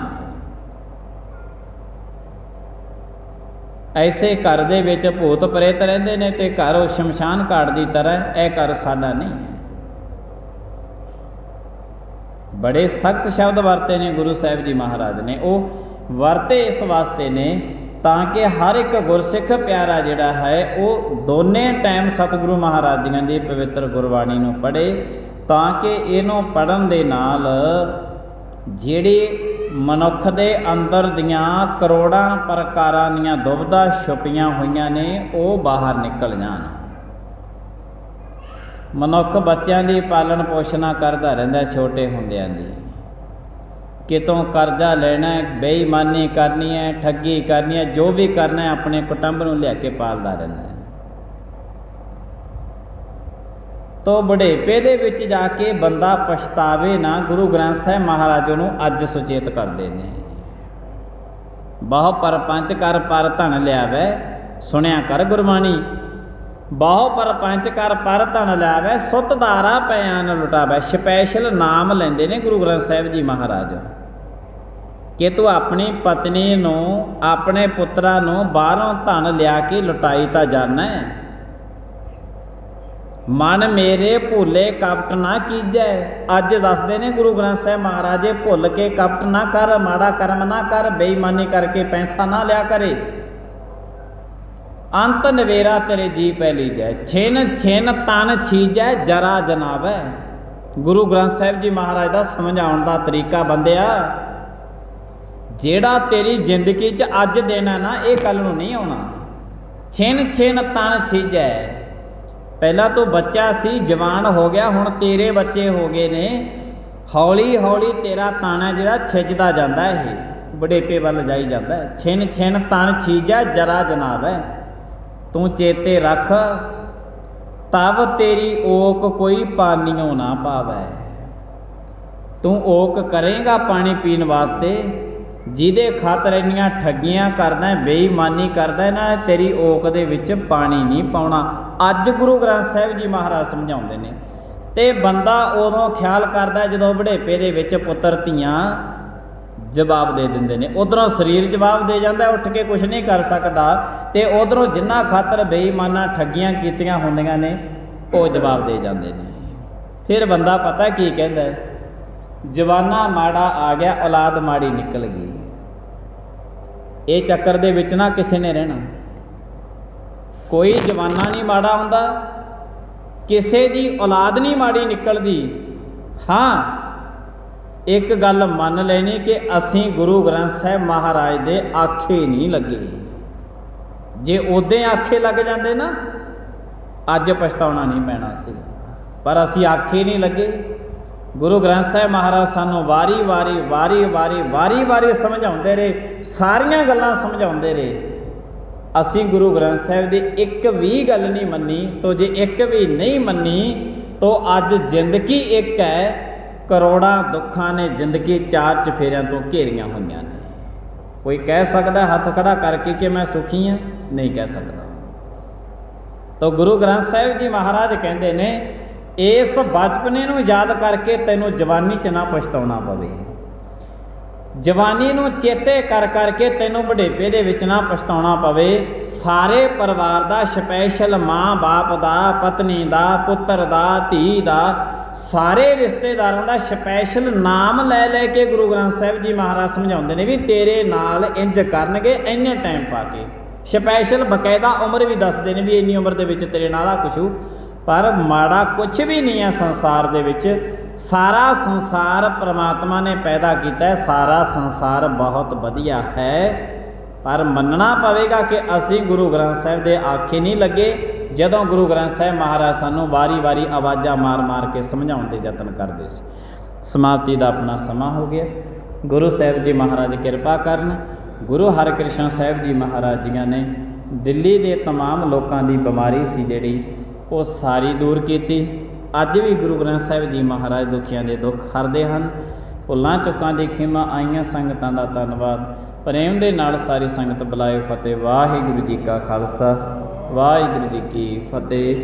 ऐसे घर दे विच भूत प्रेत रहिंदे ने ते घर शमशान घाट की तरह, यह घर साडा नहीं है। बड़े सख्त शब्द वरते ने गुरु साहिब जी महाराज ने, वो वरते इस वास्ते ने ताकि हर एक गुरसिख प्यारा जिहड़ा है वह दोने टाइम सतगुरु महाराज जी की पवित्र गुरबाणी नूं पढ़े, ताकि इनू पढ़न दे नाल जिहड़ी मनुख दे अंदर दियां करोड़ां प्रकारां दियां दुविधा छुपियां होईयां ने वो बाहर निकल जाण। मनुख बच्चों की पालन पोषणा करता रहिंदा, छोटे हुंदियां दी कितों कर्जा लेना है, बेईमानी करनी है, ठगी करनी है, जो भी करना है अपने कुटुंब नूं लिया के पालदा रहिंदा है। तो बुढ़ेपे दे विच जाके बंदा पछतावे ना, गुरु ग्रंथ साहिब महाराज नूं अज सुचेत करदे ने। बहु परपंच कर पर धन लियावै, सुनिया कर गुरबाणी। बहु परपंच कर पर धन लियावै, सुत दारा पैयां न लुटावै। स्पैशल नाम लेंदे ने गुरु ग्रंथ साहिब जी महाराज कि तू अपनी पत्नी नूं अपने पुत्रा नूं बाहरों धन लिया के लुटाई तां जाना है। ਮਨ ਮੇਰੇ ਭੁੱਲੇ ਕਪਟ ਨਾ ਕੀਜੈ। ਅੱਜ ਦੱਸਦੇ ਨੇ ਗੁਰੂ ਗ੍ਰੰਥ ਸਾਹਿਬ ਮਹਾਰਾਜ, ਭੁੱਲ ਕੇ ਕਪਟ ਨਾ ਕਰ, ਮਾੜਾ ਕਰਮ ਨਾ ਕਰ, ਬੇਈਮਾਨੀ ਕਰਕੇ ਪੈਸਾ ਨਾ ਲਿਆ ਕਰੇ। ਅੰਤ ਨਵੇਰਾ ਤੇਰੇ ਜੀ ਪੈ ਲੀਜੈ, ਛਿਨ ਛਿਨ ਤਨ ਛੀਜੈ ਜਰਾ ਜਨਾਵੈ। ਗੁਰੂ ਗ੍ਰੰਥ ਸਾਹਿਬ ਜੀ ਮਹਾਰਾਜ ਦਾ ਸਮਝਾਉਣ ਦਾ ਤਰੀਕਾ ਬੰਦਿਆ, ਜਿਹੜਾ ਤੇਰੀ ਜ਼ਿੰਦਗੀ 'ਚ ਅੱਜ ਦੇਣਾ ਨਾ, ਇਹ ਕੱਲ ਨੂੰ ਨਹੀਂ ਆਉਣਾ। ਛਿਨ ਛਿਨ ਤਨ ਛੀਜੈ, ਪਹਿਲਾਂ ਤੂੰ ਬੱਚਾ ਸੀ, ਜਵਾਨ ਹੋ ਗਿਆ, ਹੁਣ ਤੇਰੇ ਬੱਚੇ ਹੋ ਗਏ ਨੇ, ਹੌਲੀ ਹੌਲੀ ਤੇਰਾ ਤਨ ਹੈ ਜਿਹੜਾ ਛਿਜਦਾ ਜਾਂਦਾ, ਇਹ ਬੁਢੇਪੇ ਵੱਲ ਜਾਈ ਜਾਂਦਾ। ਛਿਨ ਛਿਨ ਤਨ ਛੀਜੈ ਜਰਾ ਜਨਾਵੈ, ਤੂੰ ਚੇਤੇ ਰੱਖ, ਤਬ ਤੇਰੀ ਓਕ ਕੋਈ ਪਾਣੀਓ ਨਾ ਪਾਵੈ। ਤੂੰ ਓਕ ਕਰੇਗਾ ਪਾਣੀ ਪੀਣ ਵਾਸਤੇ, ਜਿਹਦੇ ਖਾਤਰ ਇੰਨੀਆਂ ਠੱਗੀਆਂ ਕਰਦਾ, ਬੇਈਮਾਨੀ ਕਰਦਾ ਨਾ, ਤੇਰੀ ਓਕ ਦੇ ਵਿੱਚ ਪਾਣੀ ਨਹੀਂ ਪਾਉਣਾ। ਅੱਜ ਗੁਰੂ ਗ੍ਰੰਥ ਸਾਹਿਬ ਜੀ ਮਹਾਰਾਜ ਸਮਝਾਉਂਦੇ ਨੇ। ਤੇ ਬੰਦਾ ਉਦੋਂ ਖਿਆਲ ਕਰਦਾ ਜਦੋਂ ਬੁਢੇਪੇ ਦੇ ਵਿੱਚ ਪੁੱਤਰ ਧੀਆਂ ਜਵਾਬ ਦੇ ਦਿੰਦੇ ਨੇ। ਉਧਰੋਂ ਸਰੀਰ ਜਵਾਬ ਦੇ ਜਾਂਦਾ, ਉੱਠ ਕੇ ਕੁਝ ਨਹੀਂ ਕਰ ਸਕਦਾ, ਤੇ ਉਧਰੋਂ ਜਿੰਨਾ ਖਾਤਰ ਬੇਈਮਾਨਾ ਠੱਗੀਆਂ ਕੀਤੀਆਂ ਹੁੰਦੀਆਂ ਨੇ ਉਹ ਜਵਾਬ ਦੇ ਜਾਂਦੇ ਨੇ। ਫਿਰ ਬੰਦਾ ਪਤਾ ਕੀ ਕਹਿੰਦਾ, ਜਵਾਨਾ ਮਾੜਾ ਆ ਗਿਆ, ਔਲਾਦ ਮਾੜੀ ਨਿਕਲ ਗਈ। ਇਹ ਚੱਕਰ ਦੇ ਵਿੱਚ ਨਾ ਕਿਸੇ ਨੇ ਰਹਿਣਾ। ਕੋਈ ਜਵਾਨਾ ਨਹੀਂ ਮਾੜਾ ਹੁੰਦਾ, ਕਿਸੇ ਦੀ ਔਲਾਦ ਨਹੀਂ ਮਾੜੀ ਨਿਕਲਦੀ। ਹਾਂ, ਇੱਕ ਗੱਲ ਮੰਨ ਲੈਣੀ ਕਿ ਅਸੀਂ ਗੁਰੂ ਗ੍ਰੰਥ ਸਾਹਿਬ ਮਹਾਰਾਜ ਦੇ ਆਖੇ ਨਹੀਂ ਲੱਗੇ। ਜੇ ਉਦੋਂ ਆਖੇ ਲੱਗ ਜਾਂਦੇ ਨਾ, ਅੱਜ ਪਛਤਾਉਣਾ ਨਹੀਂ ਪੈਣਾ ਸੀ, ਪਰ ਅਸੀਂ ਆਖੇ ਨਹੀਂ ਲੱਗੇ। ਗੁਰੂ ਗ੍ਰੰਥ ਸਾਹਿਬ ਮਹਾਰਾਜ ਸਾਨੂੰ ਵਾਰੀ ਵਾਰੀ ਸਮਝਾਉਂਦੇ ਰਹੇ, ਸਾਰੀਆਂ ਗੱਲਾਂ ਸਮਝਾਉਂਦੇ ਰਹੇ। ਅਸੀਂ ਗੁਰੂ ਗ੍ਰੰਥ ਸਾਹਿਬ ਦੀ ਇੱਕ ਵੀ ਗੱਲ ਨਹੀਂ ਮੰਨੀ, ਤੋ ਜੇ ਇੱਕ ਵੀ ਨਹੀਂ ਮੰਨੀ ਤੋ ਅੱਜ ਜ਼ਿੰਦਗੀ ਇੱਕ ਹੈ, ਕਰੋੜਾਂ ਦੁੱਖਾਂ ਨੇ ਜ਼ਿੰਦਗੀ ਚਾਰ ਚਫੇਰਿਆਂ ਤੋਂ ਘੇਰੀਆਂ ਹੋਈਆਂ ਨੇ। ਕੋਈ ਕਹਿ ਸਕਦਾ ਹੱਥ ਖੜਾ ਕਰਕੇ ਕਿ ਮੈਂ ਸੁਖੀ ਹਾਂ? ਨਹੀਂ ਕਹਿ ਸਕਦਾ। ਤੋ ਗੁਰੂ ਗ੍ਰੰਥ ਸਾਹਿਬ ਜੀ ਮਹਾਰਾਜ ਕਹਿੰਦੇ ਨੇ, ਇਸ ਬਚਪਨੇ ਨੂੰ ਯਾਦ ਕਰਕੇ ਤੈਨੂੰ ਜਵਾਨੀ 'ਚ ਨਾ ਪਛਤਾਉਣਾ ਪਵੇ। ਜਵਾਨੀ ਨੂੰ ਚੇਤੇ ਕਰ ਕਰਕੇ ਤੈਨੂੰ ਬੁਢੇਪੇ ਦੇ ਵਿੱਚ ਨਾ ਪਛਤਾਉਣਾ ਪਵੇ। ਸਾਰੇ ਪਰਿਵਾਰ ਦਾ ਸਪੈਸ਼ਲ, ਮਾਂ ਬਾਪ ਦਾ, ਪਤਨੀ ਦਾ, ਪੁੱਤਰ ਦਾ, ਧੀ ਦਾ, ਸਾਰੇ ਰਿਸ਼ਤੇਦਾਰਾਂ ਦਾ ਸਪੈਸ਼ਲ ਨਾਮ ਲੈ ਲੈ ਕੇ ਗੁਰੂ ਗ੍ਰੰਥ ਸਾਹਿਬ ਜੀ ਮਹਾਰਾਜ ਸਮਝਾਉਂਦੇ ਨੇ ਵੀ ਤੇਰੇ ਨਾਲ ਇੰਜ ਕਰਨਗੇ ਇੰਨੇ ਟਾਈਮ ਪਾ ਕੇ। ਸਪੈਸ਼ਲ ਬਕਾਇਦਾ ਉਮਰ ਵੀ ਦੱਸਦੇ ਨੇ ਵੀ ਇੰਨੀ ਉਮਰ ਦੇ ਵਿੱਚ ਤੇਰੇ ਨਾਲ ਆ ਕੁਛ। ਪਰ ਮਾੜਾ ਕੁਛ ਵੀ ਨਹੀਂ ਹੈ ਸੰਸਾਰ ਦੇ ਵਿੱਚ। ਸਾਰਾ ਸੰਸਾਰ ਪ੍ਰਮਾਤਮਾ ਨੇ ਪੈਦਾ ਕੀਤਾ, ਸਾਰਾ ਸੰਸਾਰ ਬਹੁਤ ਵਧੀਆ ਹੈ, ਪਰ ਮੰਨਣਾ ਪਵੇਗਾ ਕਿ ਅਸੀਂ ਗੁਰੂ ਗ੍ਰੰਥ ਸਾਹਿਬ ਦੇ ਆਖੇ ਨਹੀਂ ਲੱਗੇ। ਜਦੋਂ ਗੁਰੂ ਗ੍ਰੰਥ ਸਾਹਿਬ ਮਹਾਰਾਜ ਸਾਨੂੰ ਵਾਰੀ ਆਵਾਜ਼ਾਂ ਮਾਰ ਕੇ ਸਮਝਾਉਣ ਦੇ ਯਤਨ ਕਰਦੇ ਸੀ। ਸਮਾਪਤੀ ਦਾ ਆਪਣਾ ਸਮਾਂ ਹੋ ਗਿਆ। ਗੁਰੂ ਸਾਹਿਬ ਜੀ ਮਹਾਰਾਜ ਕਿਰਪਾ ਕਰਨ। ਗੁਰੂ ਹਰਿਕ੍ਰਿਸ਼ਨ ਸਾਹਿਬ ਜੀ ਮਹਾਰਾਜ ਜੀਆਂ ਨੇ ਦਿੱਲੀ ਦੇ ਤਮਾਮ ਲੋਕਾਂ ਦੀ ਬਿਮਾਰੀ ਸੀ ਜਿਹੜੀ, ਉਹ ਸਾਰੀ ਦੂਰ ਕੀਤੀ। ਅੱਜ ਵੀ ਗੁਰੂ ਗ੍ਰੰਥ ਸਾਹਿਬ ਜੀ ਮਹਾਰਾਜ ਦੁਖੀਆਂ ਦੇ ਦੁੱਖ ਹਰਦੇ ਹਨ। ਭੁੱਲਾਂ ਚੁੱਕਾਂ ਦੀ ਖਿਮਾ ਆਈਆਂ ਸੰਗਤਾਂ ਦਾ ਧੰਨਵਾਦ। ਪ੍ਰੇਮ ਦੇ ਨਾਲ ਸਾਰੀ ਸੰਗਤ ਬੁਲਾਏ ਫਤਿਹ। ਵਾਹਿਗੁਰੂ ਜੀ ਕਾ ਖਾਲਸਾ, ਵਾਹਿਗੁਰੂ ਜੀ ਕੀ ਫਤਿਹ।